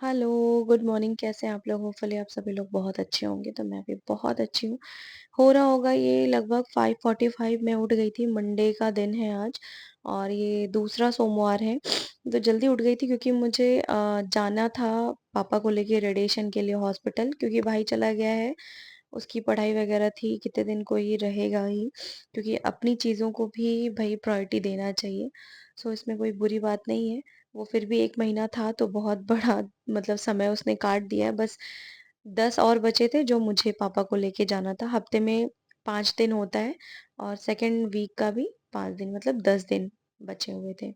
Hello, good morning. कैसे हैं आप लोग? होपफुली आप सभी लोग बहुत अच्छे होंगे। तो मैं भी बहुत अच्छी हूँ। हो रहा होगा ये लगभग 5:45 मैं उठ गई थी। मंडे का दिन है आज और ये दूसरा सोमवार है। तो जल्दी उठ गई थी क्योंकि मुझे जाना था पापा को लेके रेडिएशन के लिए हॉस्पिटल, क्योंकि भाई चला गया है। उसकी पढ़ाई वगैरह थी, कितने दिन को ही रहेगा ही, क्योंकि अपनी चीज़ों को भी भई प्रायोरिटी देना चाहिए। सो इसमें कोई बुरी बात नहीं है। वो फिर भी 1 महीना था तो बहुत बड़ा मतलब समय उसने काट दिया है। बस 10 और बचे थे जो मुझे पापा को लेके जाना था। हफ्ते में 5 दिन होता है और सेकंड वीक का भी 5 दिन, मतलब 10 दिन बचे हुए थे।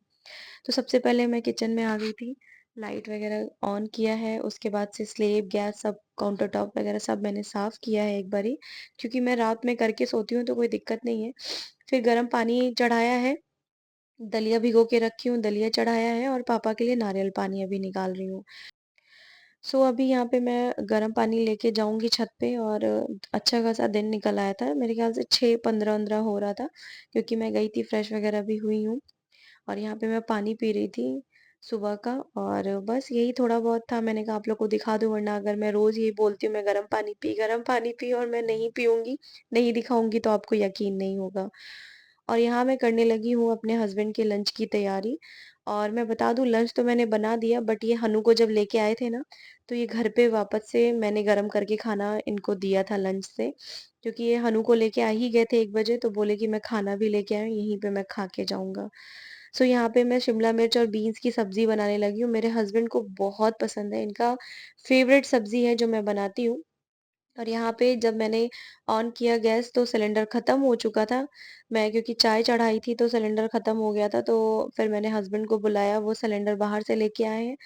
तो सबसे पहले मैं किचन में आ गई थी, लाइट वगैरह ऑन किया है, उसके बाद से स्लेब, गैस सब, काउंटर टॉप वगैरह सब मैंने साफ़ किया है एक बारी, क्योंकि मैं रात में करके सोती हूँ तो कोई दिक्कत नहीं है। फिर गर्म पानी चढ़ाया है, दलिया भिगो के रखी हूँ, दलिया चढ़ाया है और पापा के लिए नारियल पानी अभी निकाल रही हूँ। सो अभी यहाँ पे मैं गर्म पानी लेके जाऊँगी छत पे और अच्छा खासा दिन निकल आया था। मेरे ख़्याल से 6:15-15 हो रहा था, क्योंकि मैं गई थी फ्रेश वगैरह भी हुई हूँ। और यहाँ पे मैं पानी पी रही थी सुबह का, और बस यही थोड़ा बहुत था। मैंने कहा आप लोग को दिखा दूँ, वरना अगर मैं रोज़ यही बोलती हूँ मैं गरम पानी पी और मैं नहीं पीऊँगी, नहीं दिखाऊँगी तो आपको यकीन नहीं होगा। और यहाँ मैं करने लगी हूँ अपने हस्बैंड के लंच की तैयारी। और मैं बता दूँ, लंच तो मैंने बना दिया, बट ये हनु को जब लेके आए थे ना, तो ये घर पे वापस से मैंने गरम करके खाना इनको दिया था लंच से। क्योंकि ये हनु को लेके आ ही गए थे 1 बजे, तो बोले कि मैं खाना भी लेके आया हूँ, यहीं पे मैं खा के जाऊँगा। सो यहाँ पे मैं शिमला मिर्च और बीन्स की सब्ज़ी बनाने लगी हूँ। मेरे हस्बैंड को बहुत पसंद है, इनका फ़ेवरेट सब्ज़ी है जो मैं बनाती हूँ। और यहाँ पे जब मैंने ऑन किया गैस तो सिलेंडर ख़त्म हो चुका था। मैं क्योंकि चाय चढ़ाई थी तो सिलेंडर ख़त्म हो गया था, तो फिर मैंने हस्बैंड को बुलाया, वो सिलेंडर बाहर से लेके आए हैं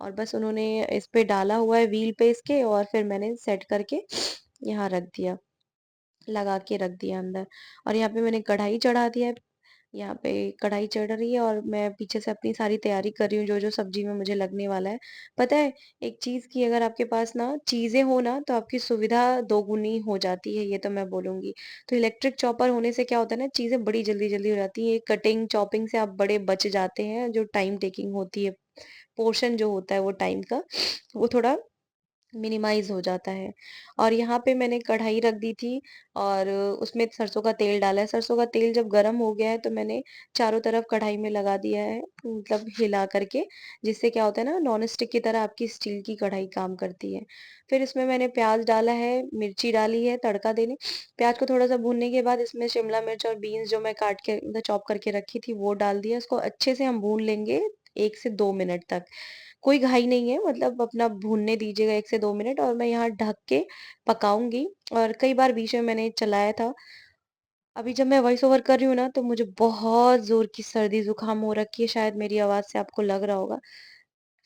और बस उन्होंने इस पे डाला हुआ है व्हील पे इसके, और फिर मैंने सेट करके यहाँ रख दिया, लगा के रख दिया अंदर। और यहाँ पे मैंने कढ़ाई चढ़ा दिया है। यहाँ पे कढ़ाई चढ़ रही है और मैं पीछे से अपनी सारी तैयारी कर रही हूँ, जो-जो सब्ज़ी में मुझे लगने वाला है। पता है, एक चीज़ कि अगर आपके पास ना चीज़ें हो ना, तो आपकी सुविधा दोगुनी हो जाती है, ये तो मैं बोलूँगी। तो इलेक्ट्रिक चॉपर होने से क्या होता है ना, चीज़ें बड़ी जल्दी-जल्दी हो जाती हैं। कटिंग, चॉपिंग से आप बड़े बच जाते हैं, जो टाइम टेकिंग होती है, पोर्शन जो होता है वो टाइम का, वो थोड़ा मिनिमाइज़ हो जाता है। और यहाँ पे मैंने कढ़ाई रख दी थी और उसमें सरसों का तेल डाला है। सरसों का तेल जब गरम हो गया है तो मैंने चारों तरफ कढ़ाई में लगा दिया है, मतलब हिला करके, जिससे क्या होता है ना, नॉन स्टिक की तरह आपकी स्टील की कढ़ाई काम करती है। फिर इसमें मैंने प्याज़ डाला है, मिर्ची डाली है तड़का देने। प्याज़ को थोड़ा-सा भूनने के बाद इसमें शिमला मिर्च और बीन्स जो मैं काट के मतलब चॉप करके रखी थी वो डाल दिया। इसको अच्छे से हम भून लेंगे 1 से 2 मिनट तक। कोई घाई नहीं है, मतलब अपना भूनने दीजिएगा 1 से 2 मिनट, और मैं यहाँ ढक के पकाऊँगी। और कई बार बीच में मैंने चलाया था। अभी जब मैं वॉइस ओवर कर रही हूँ ना, तो मुझे बहुत ज़ोर की सर्दी-ज़ुकाम हो रखी है, शायद मेरी आवाज़ से आपको लग रहा होगा।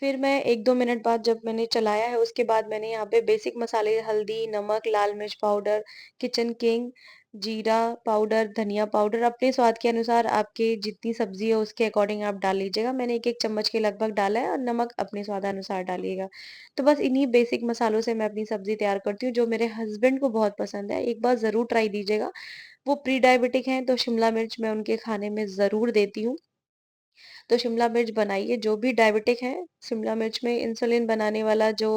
फिर मैं 1-2 मिनट बाद जब मैंने चलाया है, उसके बाद मैंने यहाँ पे बेसिक मसाले, हल्दी, नमक, लाल मिर्च पाउडर, किचन किंग, जीरा पाउडर, धनिया पाउडर, अपने स्वाद के अनुसार आपकी जितनी सब्ज़ी है उसके अकॉर्डिंग आप डाल लीजिएगा। मैंने 1-1 चम्मच के लगभग डाला है, और नमक अपने स्वादानुसार डालिएगा। तो बस इन्हीं बेसिक मसालों से मैं अपनी सब्ज़ी तैयार करती हूँ, जो मेरे हस्बैंड को बहुत पसंद है। एक बार ज़रूर ट्राई कीजिएगा। वो प्री डायबिटिक हैं, तो शिमला मिर्च मैं उनके खाने में ज़रूर देती हूँ। तो शिमला मिर्च बनाइए, जो भी डायबिटिक हैं, शिमला मिर्च में इंसुलिन बनाने वाला जो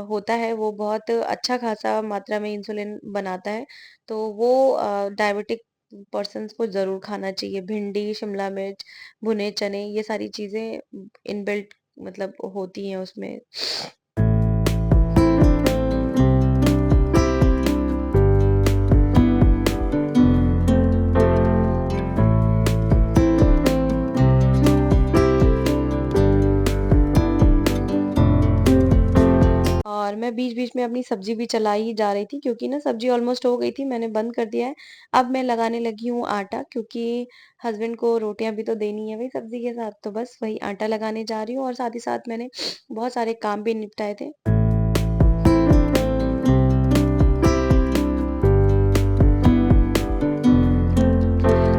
होता है, वो बहुत अच्छा खासा मात्रा में इंसुलिन बनाता है। तो वो डायबिटिक पर्सन्स को ज़रूर खाना चाहिए। भिंडी, शिमला मिर्च, भुने चने, ये सारी चीज़ें इनबिल्ट मतलब होती हैं उसमें। और मैं बीच-बीच में अपनी सब्ज़ी भी चला ही जा रही थी, क्योंकि ना सब्ज़ी ऑलमोस्ट हो गई थी, मैंने बंद कर दिया है। अब मैं लगाने लगी हूँ आटा, क्योंकि हस्बैंड को रोटियाँ भी तो देनी है भई सब्ज़ी के साथ, तो बस वही आटा लगाने जा रही हूँ, और साथ ही साथ मैंने बहुत सारे काम भी निपटाए थे।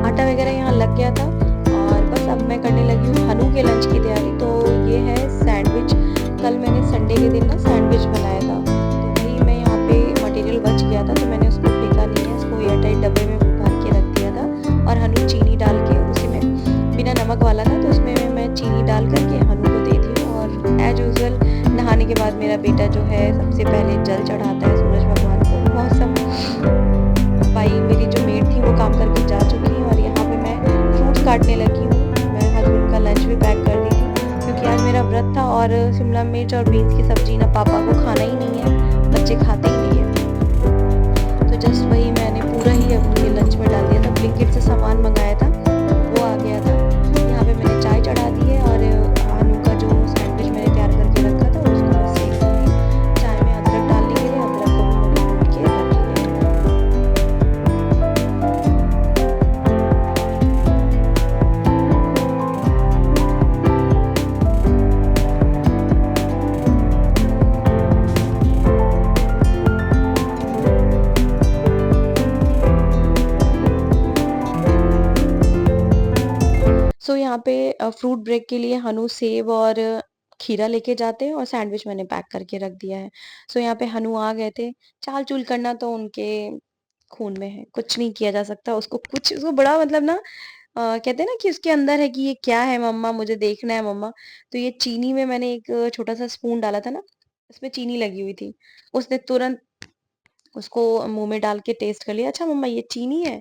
आटा वगैरह यहाँ लग गया था, और बस अब मैं करने लगी हूँ हनु के लंच की तैयारी। तो ये है सैंडविच। कल मैंने संडे के दिन ना सैंडविच बनाया था, तो वही मैं यहाँ पे मटेरियल बच गया था, तो मैंने उसको फेंका नहीं है, इसको एयरटाइट डब्बे में भर के रख दिया था। और हनु चीनी डाल के उसी में, बिना नमक वाला था, तो उसमें मैं चीनी डाल करके हनु को दे दी हूँ। और एज़ यूजुअल नहाने के बाद मेरा बेटा जो है सबसे पहले जल चढ़ाता है सूरज भगवान को। मौसम भाई मेरी जो मेड थी वो काम करके जा चुकी है और यहाँ पे मैं फ्रूट्स काटने लगी हूँ। मैं हस्बैंड का लंच भी पैक कर दी थी क्योंकि आज मेरा व्रत था और शिमला मिर्च और बीन्स की सब्जी ना पापा को खाना ही नहीं है, बच्चे खाते ही नहीं है। तो जस्ट वही मैंने पूरा ही अब उनके लंच में डाल दिया था। ब्लिंकिट से सामान मंगाया था, वो आ गया था। यहाँ पे मैंने चाय चढ़ा दी है और आलू का जो सैंडविच मैंने तैयार करके रखा था उसको मैं सेक दूँगी। चाय में अदरक डालने के लिए अदरक को भी मैंने कूट के रख लिया है। सो यहाँ पे फ्रूट ब्रेक के लिए हनु सेब और खीरा लेके जाते हैं और सैंडविच मैंने पैक करके रख दिया है। सो यहाँ पे हनु आ गए थे, चाल-चूल करना तो उनके खून में है, कुछ नहीं किया जा सकता उसको कुछ उसको बड़ा मतलब ना कहते हैं ना कि उसके अंदर है कि ये क्या है मम्मा मुझे देखना है मम्मा। तो ये चीनी में मैंने एक छोटा-सा स्पून डाला था ना, उसमें चीनी लगी हुई थी। उसने तुरंत उसको मुँह में डाल के टेस्ट कर लिया, अच्छा मम्मा ये चीनी है?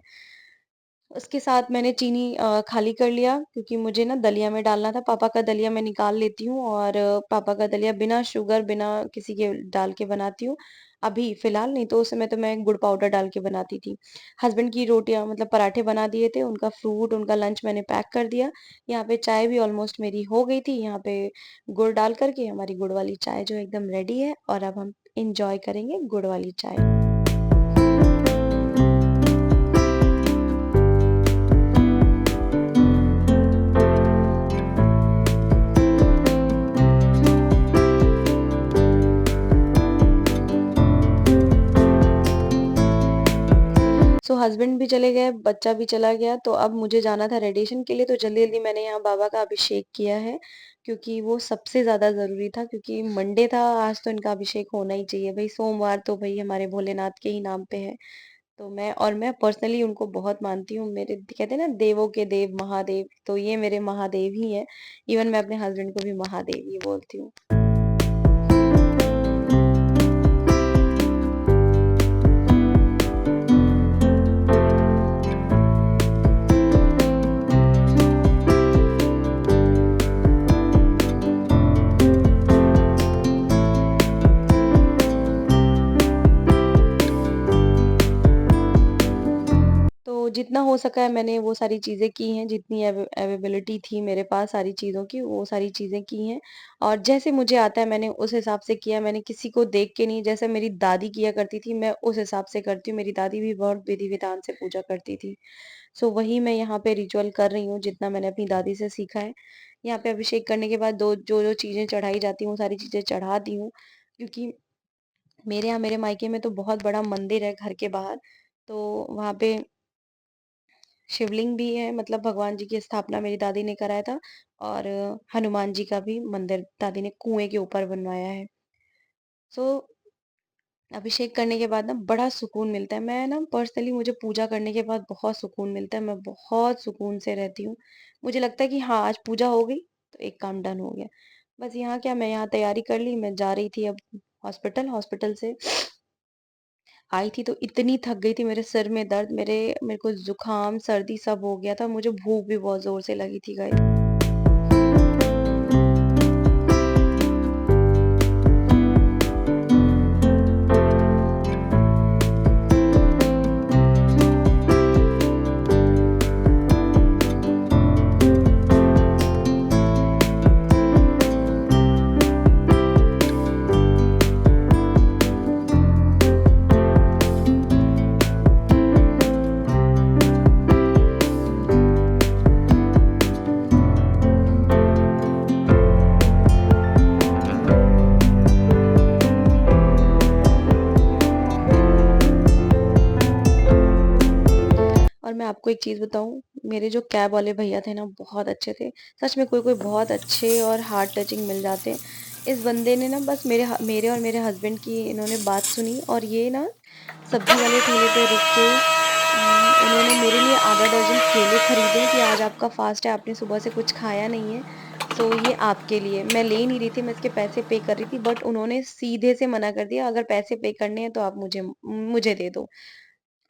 उसके साथ मैंने चीनी खाली कर लिया क्योंकि मुझे ना दलिया में डालना था। पापा का दलिया मैं निकाल लेती हूँ और पापा का दलिया बिना शुगर, बिना किसी के डाल के बनाती हूँ। अभी फ़िलहाल नहीं तो उस समय तो मैं गुड़ पाउडर डाल के बनाती थी। हस्बैंड की रोटियाँ मतलब पराठे बना दिए थे, उनका फ्रूट, उनका लंच मैंने पैक कर दिया। यहाँ पे चाय भी ऑलमोस्ट मेरी हो गई थी। यहाँ पे गुड़ डाल कर के हमारी गुड़ वाली चाय जो है एकदम रेडी है और अब हम एन्जॉय करेंगे गुड़ वाली चाय। सो हस्बैंड भी चले गए, बच्चा भी चला गया, तो अब मुझे जाना था रेडिएशन के लिए, तो जल्दी-जल्दी मैंने यहाँ बाबा का अभिषेक किया है, क्योंकि वो सबसे ज़्यादा ज़रूरी था क्योंकि मंडे था, आज तो इनका अभिषेक होना ही चाहिए। भई सोमवार तो भई हमारे भोलेनाथ के ही नाम पे है, तो मैं पर्सनली उनको बहुत मानती हूँ। मेरे कहते हैं ना देवों के देव महादेव, तो ये मेरे महादेव ही हैं। इवन मैं अपने हस्बैंड को भी महादेव ही बोलती हूँ। तो जितना हो सका है मैंने वो सारी चीज़ें की हैं, जितनी अवेलेबिलिटी थी मेरे पास सारी चीज़ों की, वो सारी चीज़ें की हैं। और जैसे मुझे आता है मैंने उस हिसाब से किया, मैंने किसी को देख के नहीं जैसे मेरी दादी किया करती थी, मैं उस हिसाब से करती हूँ। मेरी दादी भी बहुत विधि-विधान से पूजा करती थी। सो वही मैं यहाँ पे रिचुअल कर रही हूँ, जितना मैंने अपनी दादी से सीखा है। यहाँ पे अभिषेक करने के बाद दो जो-जो चीज़ें चढ़ाई जाती हैं, वो सारी चीज़ें चढ़ा दी हूँ, क्योंकि मेरे यहाँ मेरे मायके में तो बहुत बड़ा मंदिर है घर के बाहर, तो वहाँ पे शिवलिंग भी है मतलब भगवान जी की स्थापना मेरी दादी ने कराया था और हनुमान जी का भी मंदिर दादी ने कुएँ के ऊपर बनवाया है। सो अभिषेक करने के बाद ना बड़ा सुकून मिलता है। मैं ना पर्सनली मुझे पूजा करने के बाद बहुत सुकून मिलता है, मैं बहुत सुकून से रहती हूँ। मुझे लगता है कि हाँ, आज पूजा हो गई तो एक काम डन हो गया। बस यहाँ क्या मैं यहाँ तैयारी कर ली, मैं जा रही थी अब हॉस्पिटल, हॉस्पिटल से आई थी तो इतनी थक गई थी, मेरे सिर में दर्द, मेरे को ज़ुकाम, सर्दी सब हो गया था, मुझे भूख भी बहुत ज़ोर से लगी थी गाइस। और मैं आपको एक चीज़ बताऊँ, मेरे जो कैब वाले भैया थे ना बहुत अच्छे थे। सच में कोई-कोई बहुत अच्छे और हार्ट टचिंग मिल जाते हैं। इस बंदे ने ना बस मेरे और मेरे हस्बैंड की इन्होंने बात सुनी और ये ना सब्जी वाले ठेले पे रुक के उन्होंने मेरे लिए आधा दर्जन केले खरीदे कि आज आपका फ़ास्ट है, आपने सुबह से कुछ खाया नहीं है। सो ये आपके लिए। मैं ले नहीं रही थी, मैं इसके पैसे पे कर रही थी, बट उन्होंने सीधे से मना कर दिया, अगर पैसे पे करने हैं तो आप मुझे मुझे दे दो।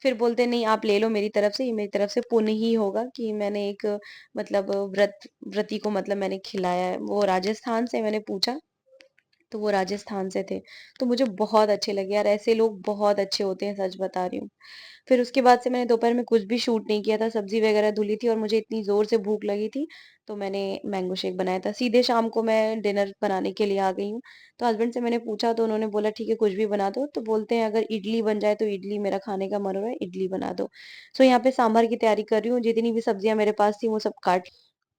फिर बोलते नहीं, आप ले लो मेरी तरफ से, ये मेरी तरफ से पुण्य ही होगा कि मैंने एक मतलब व्रती को मतलब मैंने खिलाया है। वो राजस्थान से, मैंने पूछा तो वो राजस्थान से थे। तो मुझे बहुत अच्छे लगे यार, ऐसे लोग बहुत अच्छे होते हैं, सच बता रही हूँ। फिर उसके बाद से मैंने दोपहर में कुछ भी शूट नहीं किया था, सब्ज़ी वगैरह धुली थी और मुझे इतनी ज़ोर से भूख लगी थी, तो मैंने मैंगो शेक बनाया था। सीधे शाम को मैं डिनर बनाने के लिए आ गई हूँ। तो हस्बैंड से मैंने पूछा तो उन्होंने बोला ठीक है कुछ भी बना दो, तो बोलते हैं अगर इडली बन जाए तो इडली, मेरा खाने का मन हो रहा है, इडली बना दो। सो यहाँ पे सांभर की तैयारी कर रही हूँ, जितनी भी सब्जियाँ मेरे पास थी वो सब काट।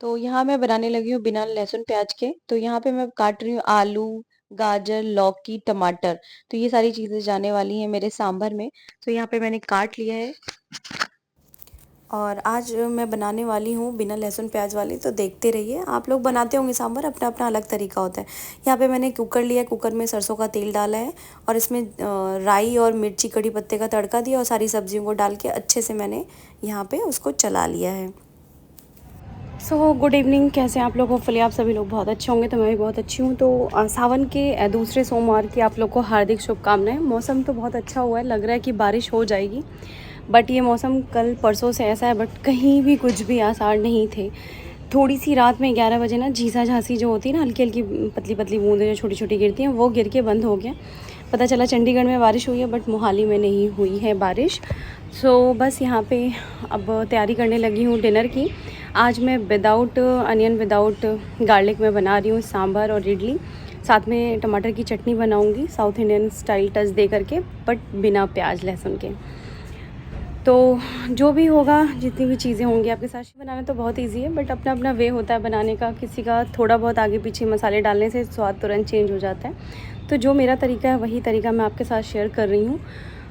तो यहाँ मैं बनाने लगी हूँ बिना लहसुन प्याज के। तो यहाँ पे मैं काट रही हूँ आलू, गाजर, लौकी, टमाटर। तो ये सारी चीज़ें जाने वाली हैं मेरे सांभर में। तो यहाँ पे मैंने काट लिया है और आज मैं बनाने वाली हूँ बिना लहसुन प्याज वाली। तो देखते रहिए, आप लोग बनाते होंगे सांभर, अपना अपना अलग तरीका होता है। यहाँ पे मैंने कुकर लिया, कुकर में सरसों का तेल डाला है और इसमें राई और मिर्ची कड़ी पत्ते का तड़का दिया और सारी सब्जियों को डाल के अच्छे से मैंने यहाँ पे उसको चला लिया है। सो गुड इवनिंग, कैसे हैं आप लोग? होपफुली आप सभी लोग बहुत अच्छे होंगे, तो मैं भी बहुत अच्छी हूँ। तो सावन के दूसरे सोमवार की आप लोग को हार्दिक शुभकामनाएं। मौसम तो बहुत अच्छा हुआ है, लग रहा है कि बारिश हो जाएगी, बट ये मौसम कल परसों से ऐसा है, बट कहीं भी कुछ भी आसार नहीं थे। थोड़ी सी रात में 11 बजे ना झीसा झांसी जो होती है ना, हल्की हल्की पतली पतली बूंदें जो छोटी छोटी गिरती हैं, वो गिर के बंद हो गया। पता चला चंडीगढ़ में बारिश हुई है, बट मोहाली में नहीं हुई है बारिश। सो बस यहाँ पे अब तैयारी करने लगी हूँ डिनर की। आज मैं विदाउट अनियन, विदाउट गार्लिक में बना रही हूँ सांभर और इडली। साथ में टमाटर की चटनी बनाऊँगी साउथ इंडियन स्टाइल टच दे करके, बट बिना प्याज लहसुन के। तो जो भी होगा, जितनी भी चीज़ें होंगी आपके साथ, बनाना तो बहुत इजी है, बट अपना अपना वे होता है बनाने का। किसी का थोड़ा बहुत आगे पीछे मसाले डालने से स्वाद तुरंत चेंज हो जाता है। तो जो मेरा तरीका है वही तरीका मैं आपके साथ शेयर कर रही हूँ।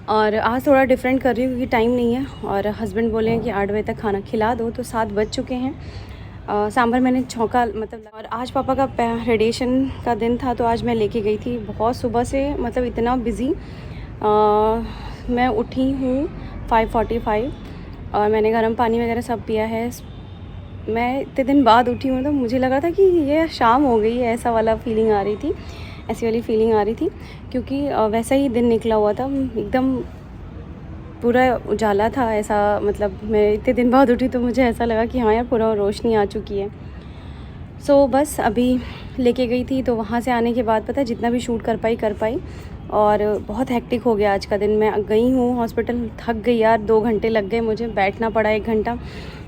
और आज थोड़ा डिफरेंट कर रही हूँ क्योंकि टाइम नहीं है, और हस्बैंड बोले हैं कि 8 बजे तक खाना खिला दो, तो 7 बज चुके हैं। सांभर मैंने छौंका मतलब, और आज पापा का रेडिएशन का दिन था, तो आज मैं लेके गई थी बहुत सुबह से, मतलब इतना बिज़ी। मैं उठी हूँ 5:45 और मैंने गर्म पानी वगैरह सब पिया है। मैं इतने दिन बाद उठी हूँ, तो मुझे लगा था कि ये शाम हो गई है, ऐसा वाला फीलिंग आ रही थी, ऐसी वाली फीलिंग आ रही थी, क्योंकि वैसा ही दिन निकला हुआ था, एकदम पूरा उजाला था ऐसा। मतलब मैं इतने दिन बाद उठी तो मुझे ऐसा लगा कि हाँ यार, पूरा रोशनी आ चुकी है। सो बस अभी लेके गई थी, तो वहाँ से आने के बाद पता है जितना भी शूट कर पाई, और बहुत हेक्टिक हो गया आज का दिन। मैं गई हूँ हॉस्पिटल, थक गई यार, 2 घंटे लग गए मुझे, बैठना पड़ा 1 घंटा,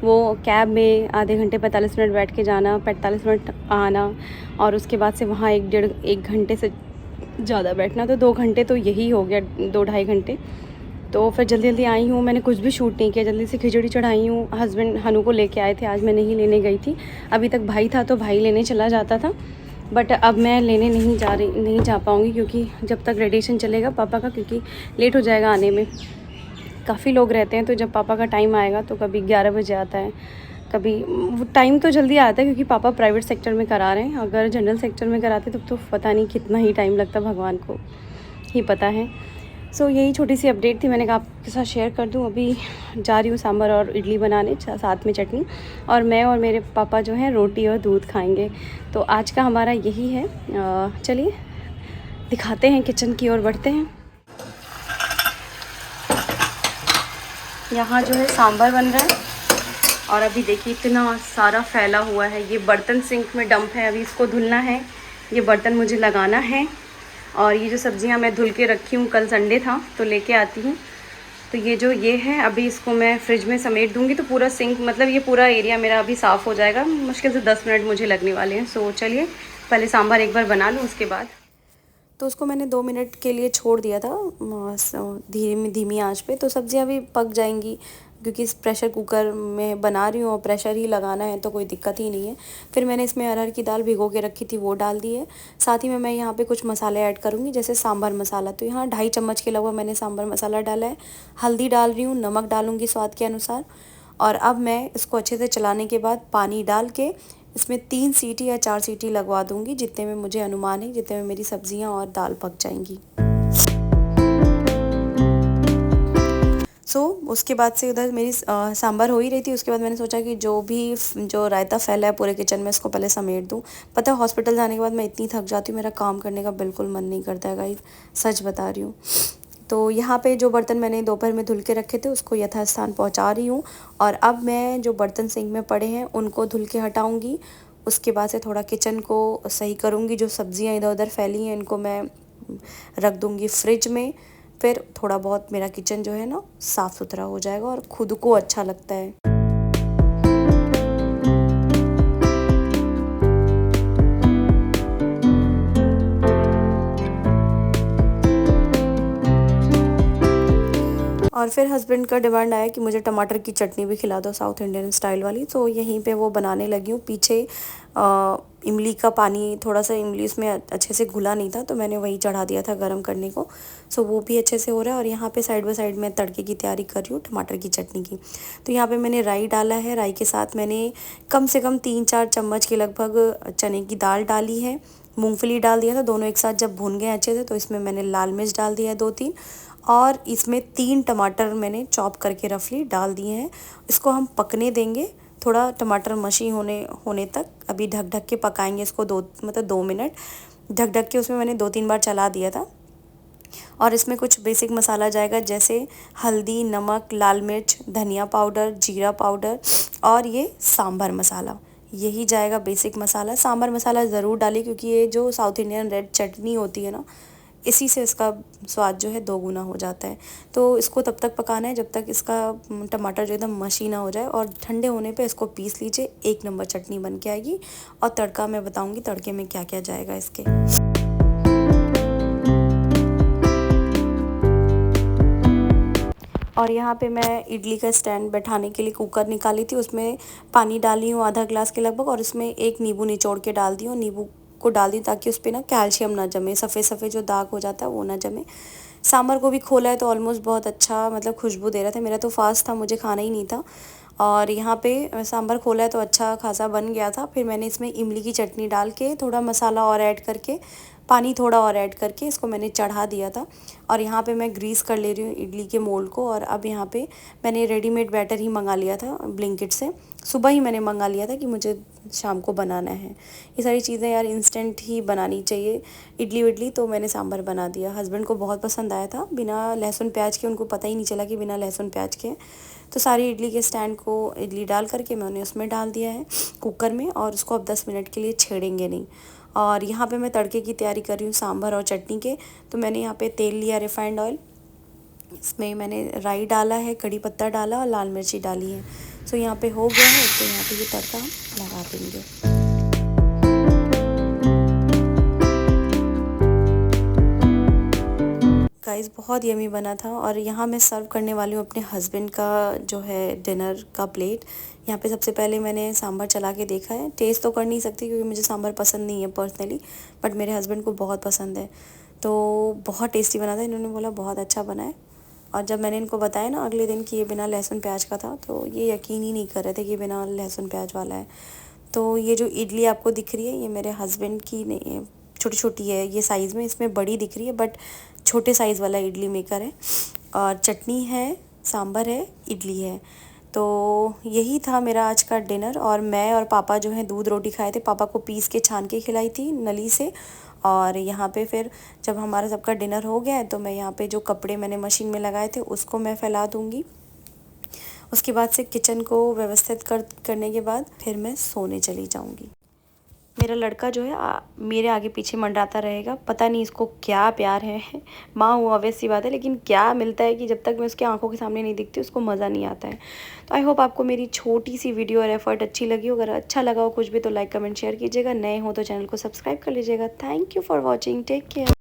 वो कैब में आधे घंटे 45 मिनट बैठ के जाना, 45 मिनट आना, और उसके बाद से वहाँ 1 घंटे से ज़्यादा बैठना, तो 2 घंटे तो यही हो गया, 2 ढाई घंटे। तो फिर जल्दी जल्दी आई हूँ, मैंने कुछ भी शूट नहीं किया, जल्दी से खिचड़ी चढ़ाई हूँ। हस्बैंड हनु को लेके आए थे, आज मैं नहीं लेने गई थी। अभी तक भाई था तो भाई लेने चला जाता था, बट अब मैं लेने नहीं जा पाऊँगी, क्योंकि जब तक रेडिएशन चलेगा पापा का, क्योंकि लेट हो जाएगा आने में। काफ़ी लोग रहते हैं, तो जब पापा का टाइम आएगा तो कभी 11 बजे आता है, कभी वो टाइम तो जल्दी आता है, क्योंकि पापा प्राइवेट सेक्टर में करा रहे हैं। अगर जनरल सेक्टर में कराते तब तो पता नहीं कितना ही टाइम लगता, भगवान को ही पता है। सो यही छोटी सी अपडेट थी, मैंने कहा आपके साथ शेयर कर दूं। अभी जा रही हूँ सांभर और इडली बनाने, साथ में चटनी, और मैं और मेरे पापा जो हैं रोटी और दूध खाएंगे। तो आज का हमारा यही है। चलिए दिखाते हैं, किचन की ओर बढ़ते हैं। यहाँ जो है सांभर बन रहा है, और अभी देखिए इतना सारा फैला हुआ है। ये बर्तन सिंक में डंप है, अभी इसको धुलना है, ये बर्तन मुझे लगाना है। और ये जो सब्जियां मैं धुल के रखी हूँ, कल संडे था तो लेके आती हूँ। तो ये है, अभी इसको मैं फ्रिज में समेट दूँगी, तो पूरा सिंक, मतलब ये पूरा एरिया मेरा अभी साफ़ हो जाएगा। मुश्किल से 10 मिनट मुझे लगने वाले हैं। सो चलिए पहले सांभर एक बार बना लूँ, उसके बाद। तो उसको मैंने 2 मिनट के लिए छोड़ दिया था धीमी आंच पे, तो सब्जियां भी पक जाएंगी, क्योंकि इस प्रेशर कुकर में बना रही हूँ और प्रेशर ही लगाना है, तो कोई दिक्कत ही नहीं है। फिर मैंने इसमें अरहर की दाल भिगो के रखी थी, वो डाल दी है। साथ ही में मैं यहाँ पे कुछ मसाले ऐड करूँगी, जैसे सांभर मसाला। तो यहाँ 2.5 चम्मच के लगभग मैंने सांभर मसाला डाला है। हल्दी डाल रही हूँ, नमक डालूँगी स्वाद के अनुसार। और अब मैं इसको अच्छे से चलाने के बाद पानी डाल के इसमें 3 सीटी या 4 सीटी लगवा दूँगी, जितने में मुझे अनुमान है, जितने में मेरी सब्जियाँ और दाल पक जाएंगी। उसके बाद से उधर मेरी सांभर हो ही रही थी। उसके बाद मैंने सोचा कि जो रायता फैला है पूरे किचन में इसको पहले समेट दूँ। पता है हॉस्पिटल जाने के बाद मैं इतनी थक जाती हूँ, मेरा काम करने का बिल्कुल मन नहीं करता है गाइस, सच बता रही हूँ। तो यहाँ पे जो बर्तन मैंने दोपहर में धुल के रखे थे उसको यथास्थान पहुँचा रही हूँ। और अब मैं जो बर्तन सिंक में पड़े हैं उनको धुल के हटाऊँगी। उसके बाद से थोड़ा किचन को सही करूँगी। जो सब्जियाँ इधर उधर फैली हैं इनको मैं रख दूँगी फ्रिज में। फिर थोड़ा बहुत मेरा किचन जो है ना साफ़ सुथरा हो जाएगा और खुद को अच्छा लगता है। और फिर हस्बैंड का डिमांड आया कि मुझे टमाटर की चटनी भी खिला दो साउथ इंडियन स्टाइल वाली। तो यहीं पे वो बनाने लगी हूँ। पीछे इमली का पानी, थोड़ा सा इमली उसमें अच्छे से घुला नहीं था तो मैंने वही चढ़ा दिया था गर्म करने को। सो वो भी अच्छे से हो रहा है। और यहाँ पे साइड बाय साइड में तड़के की तैयारी कर रही हूँ टमाटर की चटनी की। तो यहाँ पे मैंने राई डाला है। राई के साथ मैंने कम से कम 3-4 चम्मच के लगभग चने की दाल डाली है। मूंगफली डाल दिया था। दोनों एक साथ जब भून गए अच्छे से तो इसमें मैंने लाल मिर्च डाल दिया है 2-3। और इसमें 3 टमाटर मैंने चॉप करके रफली डाल दिए हैं। इसको हम पकने देंगे थोड़ा टमाटर मशी होने तक। अभी ढक ढक के पकाएंगे इसको 2 मिनट ढक ढक के। उसमें मैंने 2-3 बार चला दिया था। और इसमें कुछ बेसिक मसाला जाएगा जैसे हल्दी, नमक, लाल मिर्च, धनिया पाउडर, जीरा पाउडर और ये सांभर मसाला, यही जाएगा बेसिक मसाला। सांभर मसाला ज़रूर डालिए क्योंकि ये जो साउथ इंडियन रेड चटनी होती है ना, इसी से इसका स्वाद जो है दोगुना हो जाता है। तो इसको तब तक पकाना है जब तक इसका टमाटर जो एकदम मशी ना हो जाए। और ठंडे होने पे इसको पीस लीजिए, 1 नंबर चटनी बन के आएगी। और तड़का मैं बताऊंगी तड़के में क्या क्या जाएगा इसके। और यहाँ पे मैं इडली का स्टैंड बैठाने के लिए कुकर निकाली थी। उसमें पानी डाली हूँ आधा ग्लास के लगभग। और उसमें एक नींबू निचोड़ के डाल दी हूँ। नींबू को डाल दी ताकि उस पर ना कैल्शियम ना जमे, सफ़ेद सफ़ेद जो दाग हो जाता है वो ना जमे। सांभर को भी खोला है तो ऑलमोस्ट बहुत अच्छा मतलब खुशबू दे रहा था। मेरा तो फास्ट था, मुझे खाना ही नहीं था। और यहाँ पे सांभर खोला है तो अच्छा खासा बन गया था। फिर मैंने इसमें इमली की चटनी डाल के थोड़ा मसाला और ऐड करके, पानी थोड़ा और ऐड करके इसको मैंने चढ़ा दिया था। और यहाँ पे मैं ग्रीस कर ले रही हूँ इडली के मोल्ड को। और अब यहाँ पे मैंने रेडीमेड बैटर ही मंगा लिया था ब्लिंकिट से। सुबह ही मैंने मंगा लिया था कि मुझे शाम को बनाना है। ये सारी चीज़ें यार इंस्टेंट ही बनानी चाहिए। इडली विडली तो मैंने सांभर बना दिया। हस्बैंड को बहुत पसंद आया था बिना लहसुन प्याज के, उनको पता ही नहीं चला कि बिना लहसुन प्याज के। तो सारी इडली के स्टैंड को इडली डाल करके मैंने उसमें डाल दिया है कुकर में। और उसको अब 10 मिनट के लिए छेड़ेंगे नहीं। और यहाँ पे मैं तड़के की तैयारी कर रही हूँ सांभर और चटनी के। तो मैंने यहाँ पे तेल लिया रिफाइंड ऑयल, इसमें मैंने राई डाला है, कड़ी पत्ता डाला और लाल मिर्ची डाली है। सो यहाँ पे हो गया है तो यहाँ पे ये तड़का हम लगा देंगे। गाइस बहुत यमी बना था। और यहाँ मैं सर्व करने वाली हूँ अपने हस्बैंड का जो है डिनर का प्लेट। यहाँ पे सबसे पहले मैंने सांभर चला के देखा है। टेस्ट तो कर नहीं सकती क्योंकि मुझे सांभर पसंद नहीं है पर्सनली, बट मेरे हस्बैंड को बहुत पसंद है। तो बहुत टेस्टी बना था। इन्होंने बोला बहुत अच्छा बना है। और जब मैंने इनको बताया ना अगले दिन कि ये बिना लहसुन प्याज का था तो ये यकीन ही नहीं कर रहे थे कि बिना लहसुन प्याज वाला है। तो ये जो इडली आपको दिख रही है ये मेरे हस्बैंड की नहीं है, छोटी छोटी है ये साइज़ में, इसमें बड़ी दिख रही है बट छोटे साइज़ वाला इडली मेकर है। और चटनी है, सांभर है, इडली है। तो यही था मेरा आज का डिनर। और मैं और पापा जो है दूध रोटी खाए थे। पापा को पीस के छान के खिलाई थी नली से। और यहाँ पे फिर जब हमारा सबका डिनर हो गया है तो मैं यहाँ पे जो कपड़े मैंने मशीन में लगाए थे उसको मैं फैला दूँगी। उसके बाद से किचन को व्यवस्थित करने के बाद फिर मैं सोने चली जाऊँगी। मेरा लड़का जो है मेरे आगे पीछे मंडराता रहेगा, पता नहीं इसको क्या प्यार है। माँ हूँ ऑब्वियस सी बात है, लेकिन क्या मिलता है कि जब तक मैं उसकी आंखों के सामने नहीं दिखती उसको मज़ा नहीं आता है। तो आई होप आपको मेरी छोटी सी वीडियो और एफर्ट अच्छी लगी हो। अगर अच्छा लगा हो कुछ भी तो लाइक कमेंट शेयर कीजिएगा। नए हो तो चैनल को सब्सक्राइब कर लीजिएगा। Thank you for watching, take care.